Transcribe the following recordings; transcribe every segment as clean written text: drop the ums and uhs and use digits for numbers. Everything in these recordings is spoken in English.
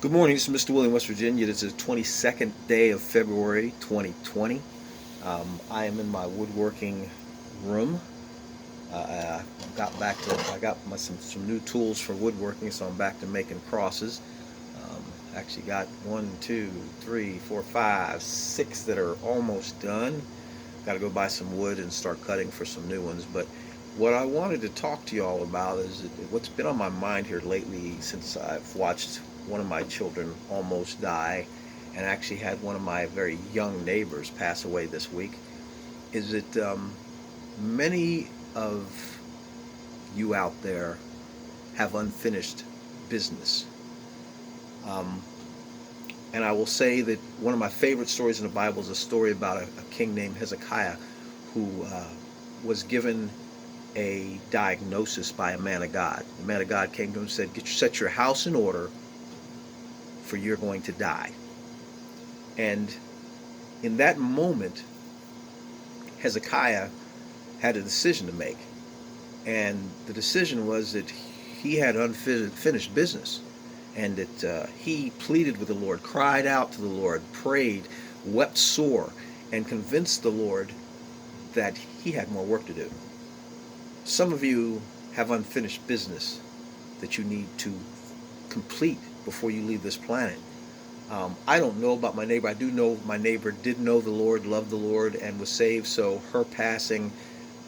Good morning, this is Mr. William, West Virginia. This is the 22nd day of February 2020. I am in my woodworking room. I got some new tools for woodworking, so I'm back to making crosses. Actually got one, two, three, four, five, six that are almost done. Got to go buy some wood and start cutting for some new ones. But what I wanted to talk to you all about is what's been on my mind here lately since I've watched one of my children almost die and actually had one of my very young neighbors pass away this week. Is that many of you out there have unfinished business. Um, and I will say that one of my favorite stories in the Bible is a story about a king named Hezekiah who was given a diagnosis by a man of God. The man of God came to him and said, set your house in order, for you're going to die. And in that moment, Hezekiah had a decision to make. And the decision was that he had unfinished business, and that he pleaded with the Lord, cried out to the Lord, prayed, wept sore, and convinced the Lord that he had more work to do. Some of you have unfinished business that you need to complete before you leave this planet. I don't know about my neighbor. I do know my neighbor did know the Lord, loved the Lord, and was saved, so her passing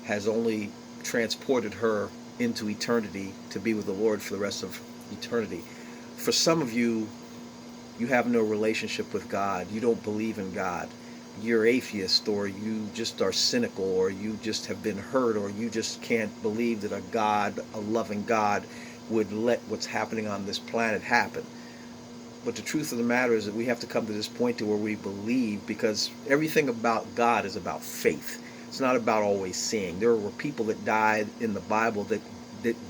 has only transported her into eternity to be with the Lord for the rest of eternity. For some of you, you have no relationship with God. You don't believe in God. You're atheist, or you just are cynical, or you just have been hurt, or you just can't believe that a God, a loving God, would let what's happening on this planet happen. But the truth of the matter is that we have to come to this point to where we believe, because everything about God is about faith. It's not about always seeing. There were people that died in the Bible that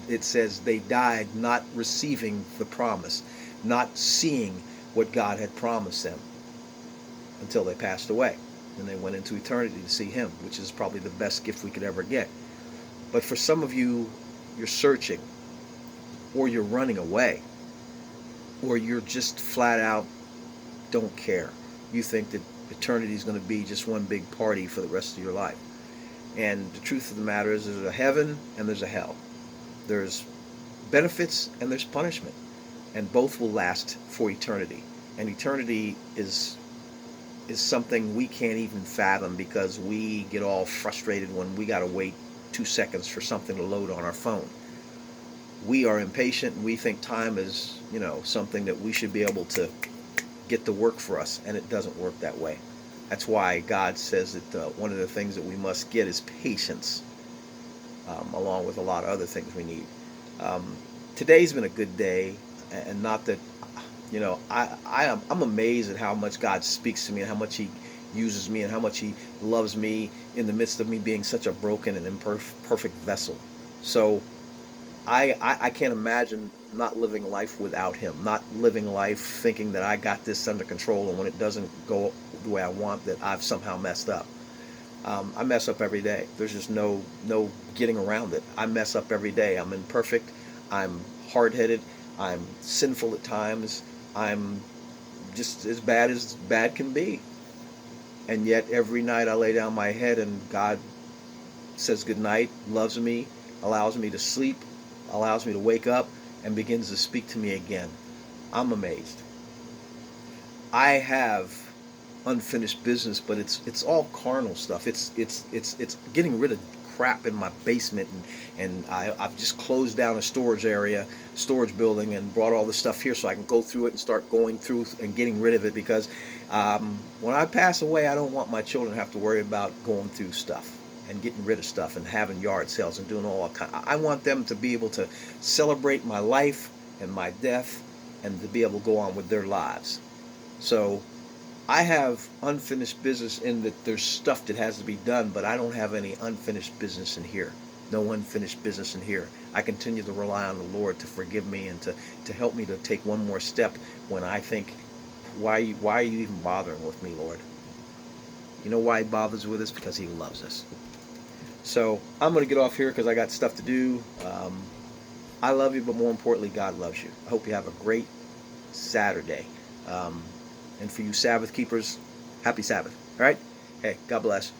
it says they died not receiving the promise, not seeing what God had promised them until they passed away. And they went into eternity to see Him, which is probably the best gift we could ever get. But for some of you, you're searching, or you're running away, or you're just flat out don't care. You think that eternity is going to be just one big party for the rest of your life. And the truth of the matter is there's a heaven and there's a hell. There's benefits and there's punishment. And both will last for eternity. And eternity is something we can't even fathom, because we get all frustrated when we got to wait 2 seconds for something to load on our phone. We are impatient, and we think time is, something that we should be able to get to work for us, and it doesn't work that way. That's why God says that one of the things that we must get is patience, along with a lot of other things we need. Um, Today's been a good day, and not that, I'm amazed at how much God speaks to me and how much He uses me and how much He loves me in the midst of me being such a broken and imperfect vessel. So I can't imagine not living life without Him, not living life thinking that I got this under control, and when it doesn't go the way I want, that I've somehow messed up. I mess up every day. There's just no getting around it. I mess up every day. I'm imperfect. I'm hard-headed. I'm sinful at times. I'm just as bad can be. And yet every night I lay down my head and God says good night, loves me, allows me to sleep, allows me to wake up, and begins to speak to me again. I'm amazed. I have unfinished business, but it's all carnal stuff. It's getting rid of crap in my basement, and I've just closed down a storage building, and brought all the stuff here so I can go through it and start going through and getting rid of it, because when I pass away, I don't want my children to have to worry about going through stuff and getting rid of stuff and having yard sales and doing all kind. I want them to be able to celebrate my life and my death, and to be able to go on with their lives. So I have unfinished business in that there's stuff that has to be done, but I don't have any unfinished business in here. No unfinished business in here. I continue to rely on the Lord to forgive me and to help me to take one more step when I think, why are you even bothering with me, Lord? You know why He bothers with us? Because He loves us. So I'm going to get off here because I got stuff to do. I love you, but more importantly, God loves you. I hope you have a great Saturday. And for you Sabbath keepers, happy Sabbath. All right? Hey, God bless.